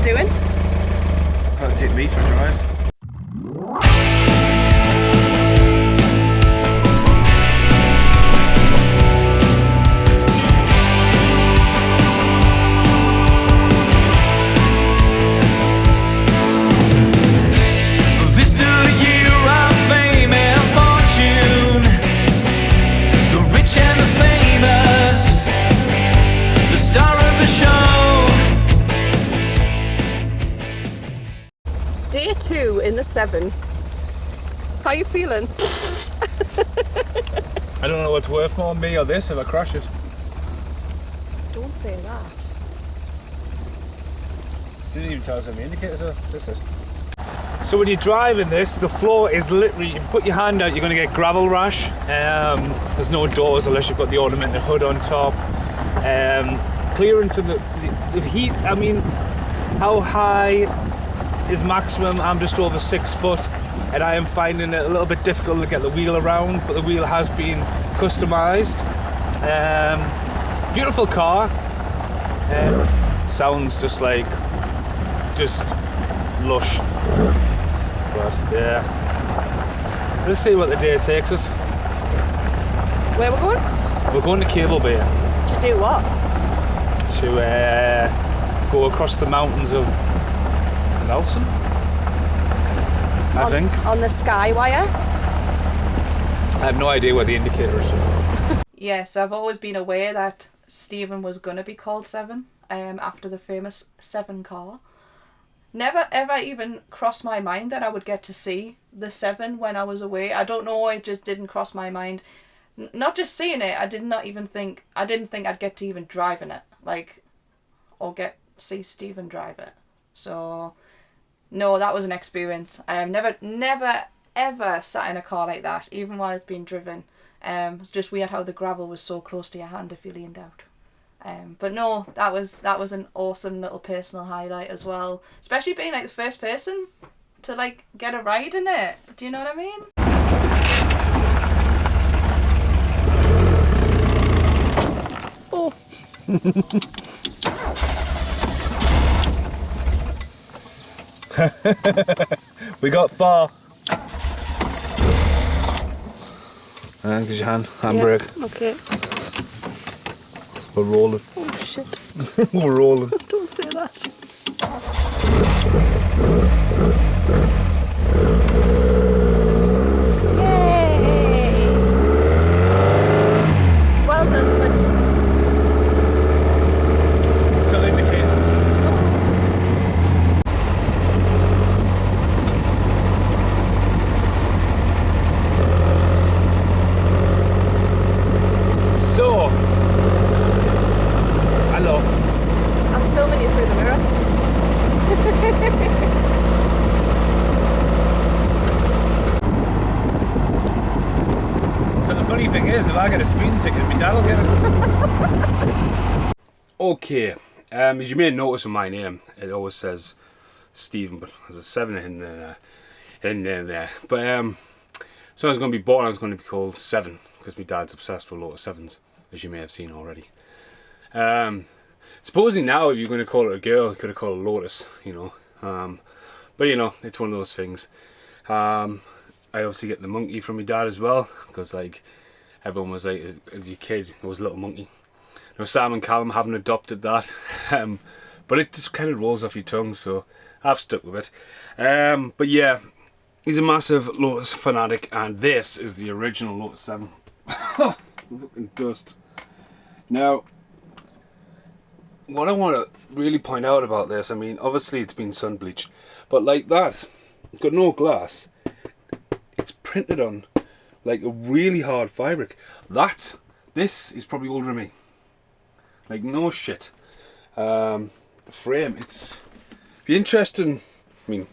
doing? That'll take me for a drive. Day 2 in the 7. How you feeling? I don't know what's worth more, me or this, if I crash it. Don't say that. Didn't even tell us on the indicator, so this is. So when you're driving this, the floor is literally, you put your hand out, you're going to get gravel rash. There's no doors unless you've got the ornamented hood on top. Clearance of the heat, I mean, how high is maximum? I'm just over 6 foot and I am finding it a little bit difficult to get the wheel around, but the wheel has been customised. Beautiful car. Sounds just lush. But yeah, let's see what the day takes us. Where we're going? We're going to Cable Bay. To do what? To go across the mountains of Nelson, I think. On the Skywire? I have no idea where the indicator is. Yes, I've always been aware that Stephen was going to be called Seven, after the famous Seven car. Never ever even crossed my mind that I would get to see the Seven when I was away. I don't know, it just didn't cross my mind. Not just seeing it, I didn't think I'd get to even drive in it, or see Stephen drive it. So, no, that was an experience. I have never ever sat in a car like that, even while it's been driven. It's just weird how the gravel was so close to your hand if you leaned out. But no, that was an awesome little personal highlight as well, especially being the first person to get a ride in it. Do you know what I mean? Oh. We got far. Because your handbrake. Yeah, okay. We're rolling. Oh shit. We're rolling. Don't say that. Yay! Well done, buddy. Still indicating. So, hello. I'm filming you through the mirror. So the funny thing is, if I get a speeding ticket, my dad will get it. Okay, as you may notice in my name, it always says Stephen, but there's a 7 in there. But so I was going to be born, I was going to be called Seven, because my dad's obsessed with a lot of sevens, as you may have seen already. Supposedly now, if you're going to call it a girl, you could have called it Lotus, you know. But you know, it's one of those things. I obviously get the monkey from my dad as well, because everyone was like, as your kid, it was a little monkey. Now Sam and Callum haven't adopted that, but it just kind of rolls off your tongue, so I've stuck with it. But yeah, he's a massive Lotus fanatic, and this is the original Lotus 7. Fucking dust. Now, what I want to really point out about this, I mean, obviously it's been sun bleached, but like that, it's got no glass. It's printed on a really hard fabric. This is probably older than me. No shit. The frame, it's be interesting. I mean,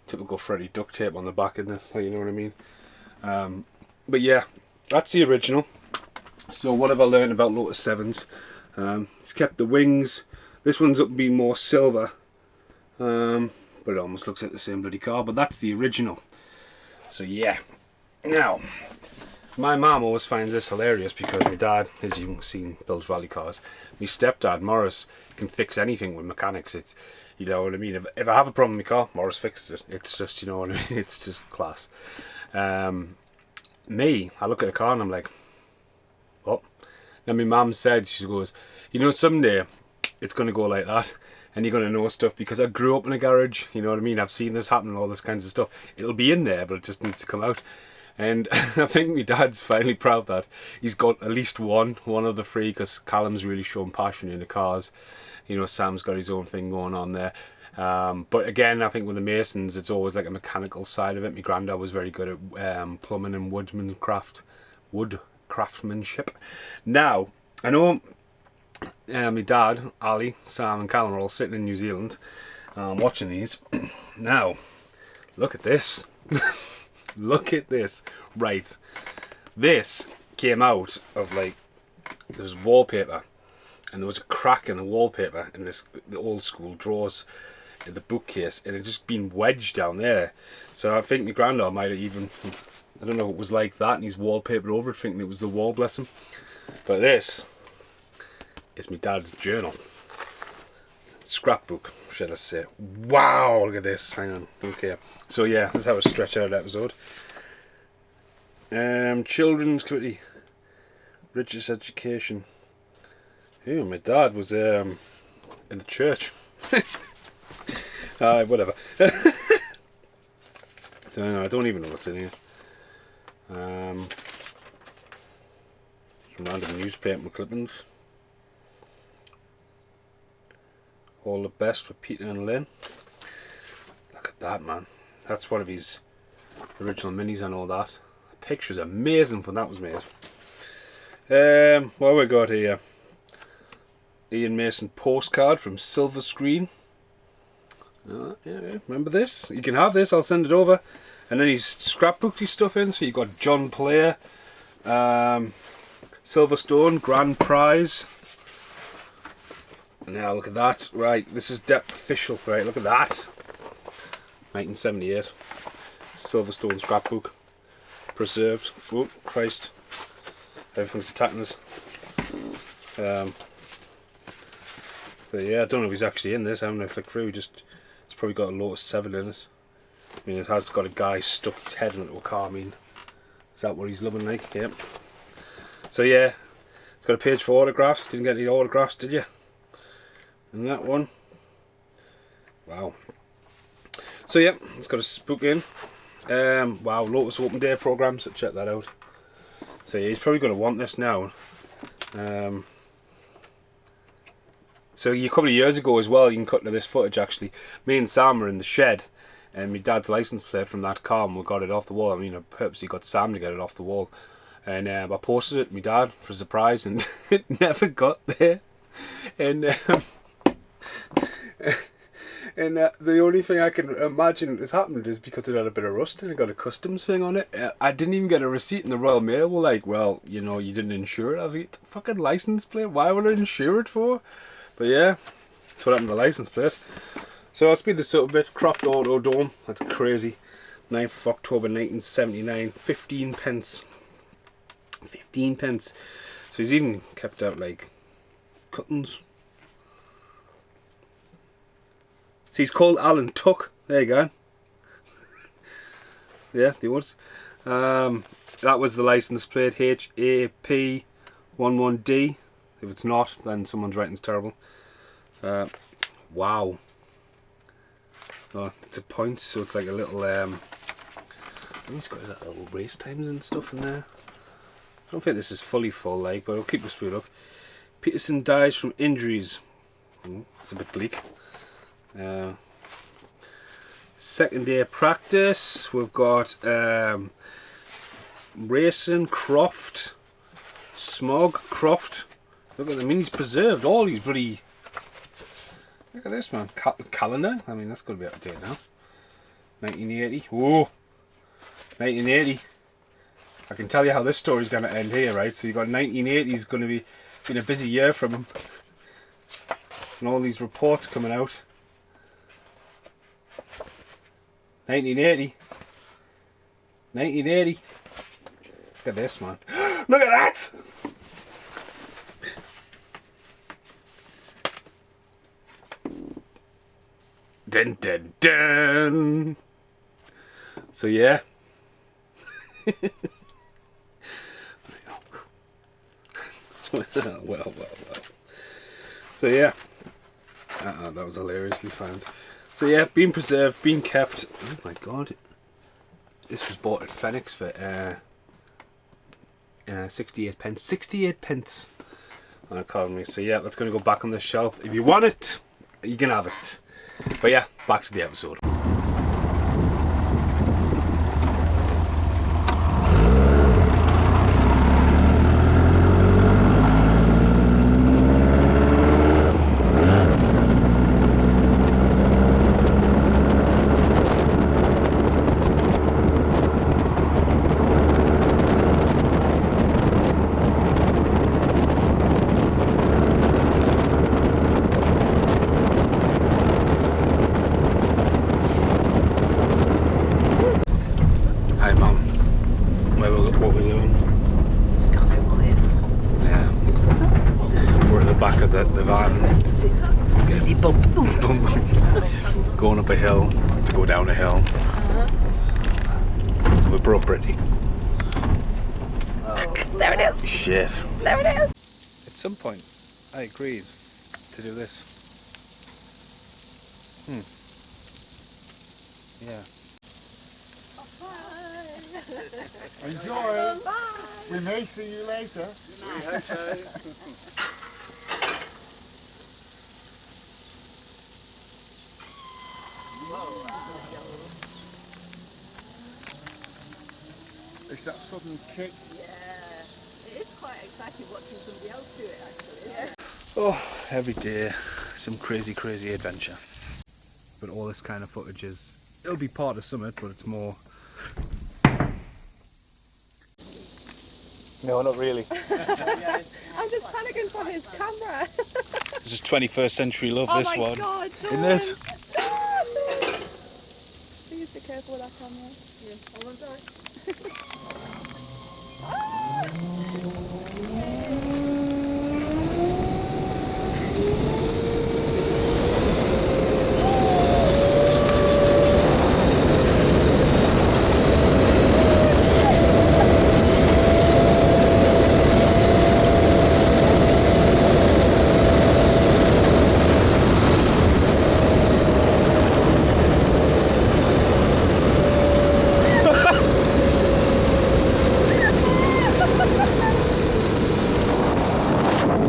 typical Freddy duct tape on the back, isn't it? You know what I mean? But yeah, that's the original. So what have I learned about Lotus 7s? It's kept the wings. This one's up being more silver, but it almost looks like the same bloody car. But that's the original. So yeah. Now, my mum always finds this hilarious because my dad, as you've seen, builds rally cars. My stepdad Morris can fix anything with mechanics. You know what I mean? If I have a problem with my car, Morris fixes it. It's just, you know what I mean? It's just class. Me, I look at a car and I'm like, what? And my mum said, she goes, you know, someday it's going to go like that. And you're going to know stuff, because I grew up in a garage, you know what I mean? I've seen this happen and all this kinds of stuff. It'll be in there, but it just needs to come out. And I think my dad's finally proud that he's got at least one of the three, because Callum's really shown passion in the cars. You know, Sam's got his own thing going on there. But again, I think with the Masons, it's always like a mechanical side of it. My granddad was very good at plumbing and wood craftsmanship. Now, I know my dad, Ali, Sam and Callum are all sitting in New Zealand watching these. Now, look at this. Look at this. Right. This came out of like, there was wallpaper, and there was a crack in the wallpaper in the old school drawers in the bookcase, and it just been wedged down there. So I think my granddad might have even, I don't know, it was like that, and he's wallpapered over it thinking it was the wall, bless him. But this is my dad's journal. Scrapbook, should I say. Wow, look at this. Hang on. Okay. So yeah, this is how I stretch out an episode. Children's Committee. Religious Education. Ew, my dad was in the church. Whatever. I don't even know what's in here. Some random newspaper clippings. All the best for Peter and Lynn. Look at that, man. That's one of his original minis and all that. The picture's amazing when that was made. What have we got here? Ian Mason postcard from Silver Screen. Yeah, remember this? You can have this, I'll send it over. And then he's scrapbooked his stuff in. So you've got John Player, Silverstone, Grand Prize. Now look at that. Right, this is Depth Official. Right, look at that. 1978. Silverstone scrapbook. Preserved. Oh, Christ. Everything's attacking us. But yeah, I don't know if he's actually in this. I haven't flicked through. It's probably got a Lotus 7 in it. I mean, it has got a guy stuck his head into a car. I mean, is that what he's loving like? Yep. So yeah, it's got a page for autographs. Didn't get any autographs, did you? And that one. Wow. So yeah, it's got a book in. Wow, Lotus Open Day program, so check that out. So yeah, he's probably going to want this now. So a couple of years ago as well, you can cut to this footage actually. Me and Sam were in the shed, and my dad's license plate from that car, and we got it off the wall. I mean, I purposely got Sam to get it off the wall. And I posted it to my dad for a surprise, and it never got there. And the only thing I can imagine has happened is because it had a bit of rust and it got a customs thing on it. I didn't even get a receipt, and the Royal Mail were like, well, you know, you didn't insure it. I was like, fucking license plate, why would I insure it for? But yeah, that's what happened to the license plate. So I'll speed this up a bit. Croft Auto Dome, that's crazy. 9th of October 1979, 15 pence. 15 pence. So he's even kept out like cuttings. So he's called Alan Tuck. There you go. Yeah, he was. That was the license plate, HAP11D. If it's not, then someone's writing's terrible. Wow. Oh, it's a point, so it's like a little. He's got that little race times and stuff in there. I don't think this is fully full, like, but I'll keep the speed up. Peterson dies from injuries. It's a bit bleak. Second day of practice, we've got Racing, Croft, Smog, Croft. Look at them, I mean, he's preserved all these bloody. Look at this, man. Calendar. I mean, that's going to be up to date now. 1980. Whoa! 1980. I can tell you how this story's going to end here, right? So you got 1980 is going to be been a busy year from him, and all these reports coming out. 1980. 1980. Look at this, man. Look at that! dun, dun, dun. So yeah. well. So yeah. That was hilariously found. So yeah, being preserved, being kept. Oh my god. This was bought at Phoenix for 68 pence. 68 pence on Economy. So yeah, that's going to go back on the shelf. If you want it, you can have it. But yeah, back to the episode. Hi Mum, what we're doing? Skywire. Yeah, we're at the back of the van. Really bump. Going up a hill to go down a hill. We brought Brittany. There it is. Shit. There it is. At some point, I agreed to do this. Yeah. Enjoy. We may see you later. It's that sudden kick. It is quite exciting watching somebody else do it, actually. Oh, every day, some crazy adventure. But all this kind of footage it'll be part of Summit, but it's more... No, not really. I'm just panicking for his camera. This is 21st century love, Oh this my one. God, Isn't don't. it? Please be careful with that camera. Hold on tight.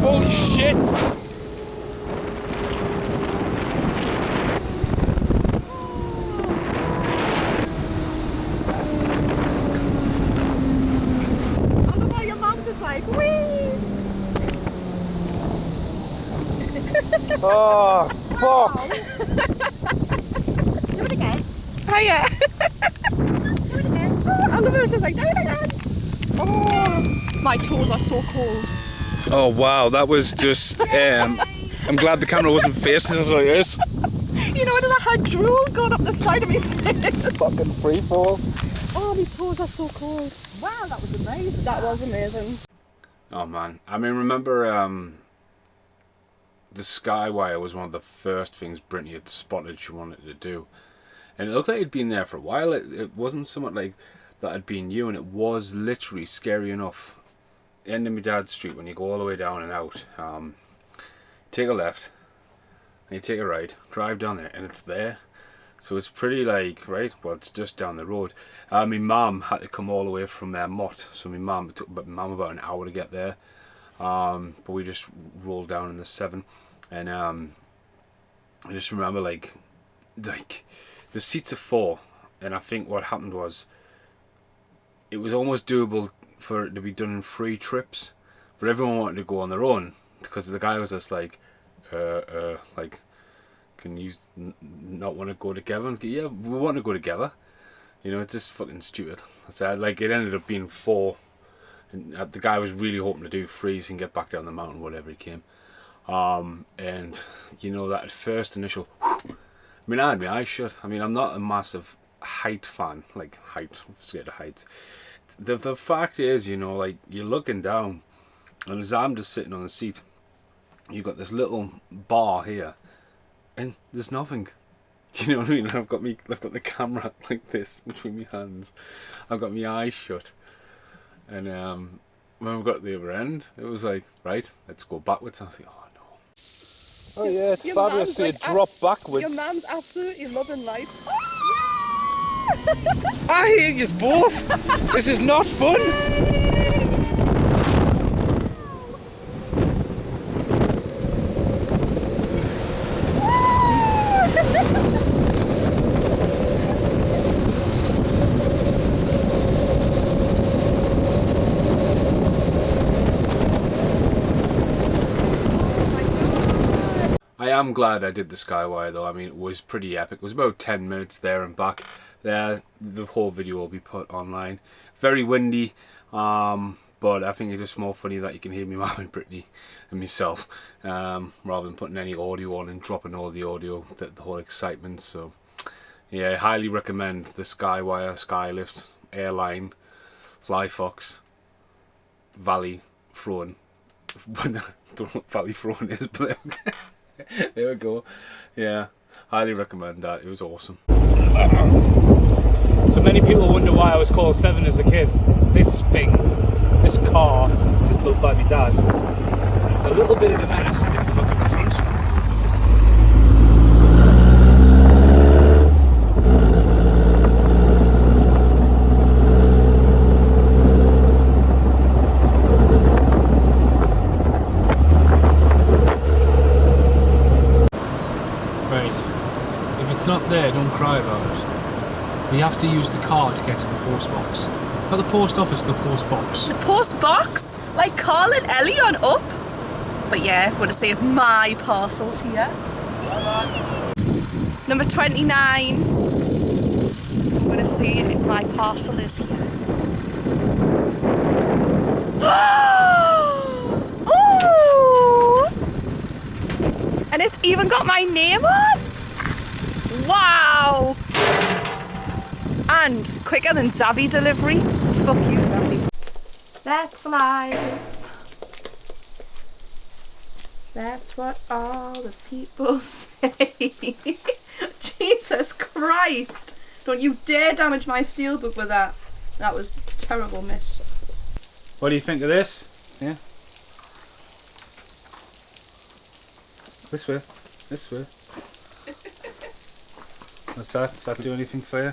Holy shit! I love how your mom's just like, wee! Oh, fuck! Do it again. Oh yeah. Do it again. I love how she's like, do it again. Oh, my toes are so cold. Oh wow, that was just... I'm glad the camera wasn't facing us like this. You know, I had drool going up the side of me face. Fucking free fall. Oh, my toes are so cold. Wow, that was amazing. That was amazing. Oh man, I mean, remember the Skywire was one of the first things Brittany had spotted she wanted to do, and it looked like it'd been there for a while. It wasn't somewhat like that had been new, and it was literally scary enough. End of my dad's street, when you go all the way down and out, take a left and you take a right, drive down there, and it's there. So it's pretty like, right, well, it's just down the road. My mum had to come all the way from Mott, so my mum, it took my mum about an hour to get there. But we just rolled down in the 7, and I just remember like the seats of 4, and I think what happened was it was almost doable for it to be done in 3 trips, but everyone wanted to go on their own because the guy was just like, like, can you not want to go together? And yeah, we want to go together. You know, it's just fucking stupid. So like, it ended up being 4. And the guy was really hoping to do 3 so he can get back down the mountain, whatever he came. And you know, that first initial, I mean, I had my eyes shut. I mean, I'm not a massive height fan, like height, I'm scared of heights. The fact is, you know, like, you're looking down, and as I'm just sitting on the seat, you've got this little bar here, and there's nothing. You know what I mean? I've got the camera like this between my hands. I've got my eyes shut. And when we got to the other end, it was like, right, let's go backwards. And I was like, oh no. Oh yeah, it's fabulous to drop backwards. Your man's absolutely loving life. I hate you both. This is not fun. I am glad I did the Skywire though. I mean, it was pretty epic. It was about 10 minutes there and back. The whole video will be put online. Very windy, but I think it's just more funny that you can hear me, mum and Brittany and myself, rather than putting any audio on and dropping all the audio, the whole excitement. So yeah, I highly recommend the Skywire, Skylift, Airline, Flyfox, Valley Frone. I don't know what Valley Frone is, but there we go. Yeah, highly recommend that. It was awesome. So many people wonder why I was called Seven as a kid. This thing, this car, is built by my dad. It's a little bit of a menace if you look at the front. If it's not there, don't cry about it. We have to use the car to get to the post box. Not the post office, the post box. The post box? Like Carl and Ellie on Up? But yeah, want to see if my parcel's here. Number 29. I'm going to see if my parcel is here. Ooh! And it's even got my name on? Wow! And quicker than Zavvi delivery. Fuck you, Zavvi. That's life. That's what all the people say. Jesus Christ! Don't you dare damage my steelbook with that. That was a terrible miss. What do you think of this? Yeah. This way. This way. What's that? Does that do anything for you?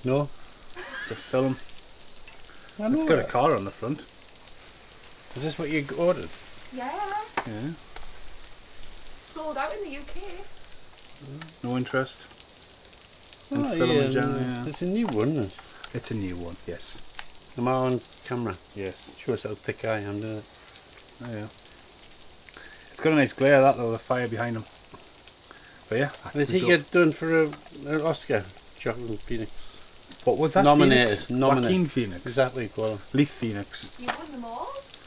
No. It's a film. It's got a car on the front. Is this what you ordered? Yeah. Yeah. Sold out in the UK. No interest in Oh, film yeah, in general. Yeah. it's a new one, isn't it? It's a new one. Yes. Am I on camera? Yes. Shows how thick I am, doesn't it? Oh yeah. It's got a nice glare, that though. The fire behind him. But yeah. That's Did the he job. get done for an Oscar? Joaquin Phoenix. What was that? Nominated. Phoenix? Nominated. Joaquin Phoenix. Exactly. Well, Leaf Phoenix. You won them all?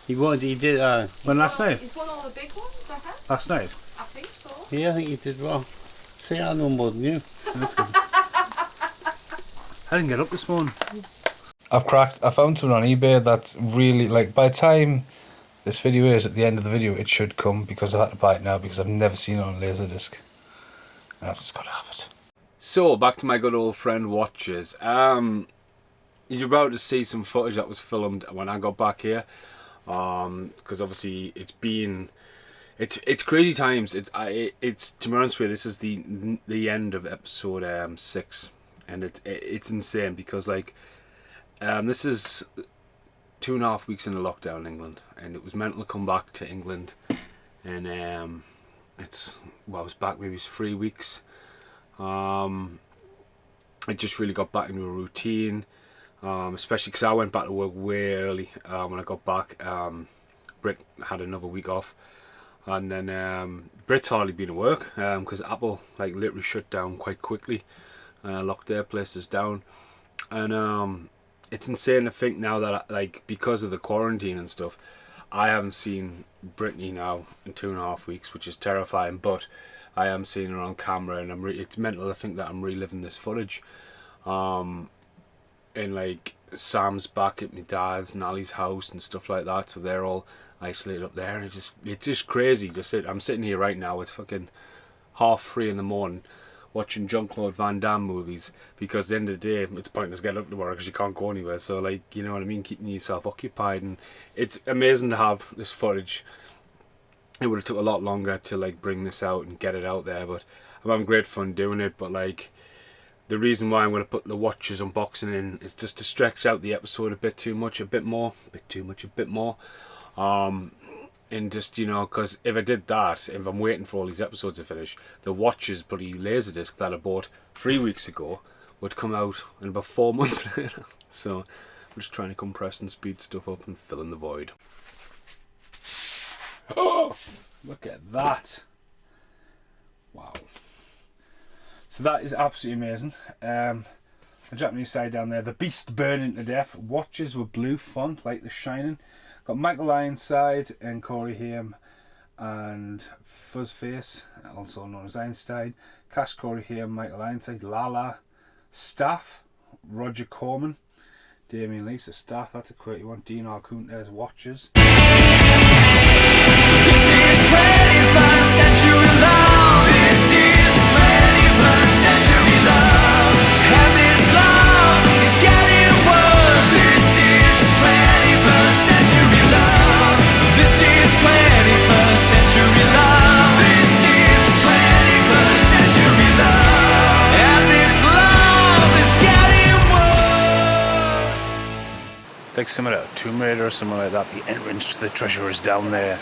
he did. When last night? He's won all the big ones, Last night. I think so. Yeah, I think he did well. See, I know more than you. I didn't get up this morning. I found something on eBay that's really, like, by the time this video is, at the end of the video, it should come, because I had to buy it now because I've never seen it on Laserdisc. And I've just got to have it. So, back to my good old friend Watches. You're about to see some footage that was filmed when I got back here. Because obviously it's crazy times. It's to be honest with you, this is the end of episode 6, and it's insane because like this is 2.5 weeks in the lockdown in England, and it was meant to come back to England, and I was back maybe 3 weeks. I just really got back into a routine, especially because I went back to work way early when I got back. Brit had another week off, and then Brit's hardly been at work because Apple like literally shut down quite quickly, locked their places down, and it's insane to think now that like because of the quarantine and stuff, I haven't seen Brittany now in 2.5 weeks, which is terrifying. But I am seeing her on camera, and it's mental to think that I'm reliving this footage. And like Sam's back at my dad's and Ali's house and stuff like that, so they're all isolated up there, and it's just crazy. I'm sitting here right now. It's fucking 3:30 in the morning, watching Jean-Claude Van Damme movies, because at the end of the day it's pointless getting up tomorrow because you can't go anywhere. So like, you know what I mean, keeping yourself occupied. And it's amazing to have this footage. It would have took a lot longer to like bring this out and get it out there, but I'm having great fun doing it. But like, the reason why I'm going to put the Watches unboxing in is just to stretch out the episode a bit more, and just, you know, because if I did that, if I'm waiting for all these episodes to finish, the Watches bloody Laserdisc that I bought 3 weeks ago would come out in about 4 months later. So I'm just trying to compress and speed stuff up and fill in the void. Oh, look at that. Wow. So that is absolutely amazing. The Japanese side down there, the beast burning to death. Watches with blue font like The Shining. Got Michael Ironside and Corey Haim and Fuzzface, also known as Einstein. Cast Corey Haim, Michael Ironside, Lala, Staff, Roger Corman, Damien Lisa, Staff, that's a quirky one. Dean Arcuntes, Watches. This is 21st century love. This is 21st century love. And this love is getting worse. This is 21st century love. This is 21st century love. This is 21st century love. And this love is getting worse. Like some of that Tomb Raider or something like that. The entrance to the treasure is down there.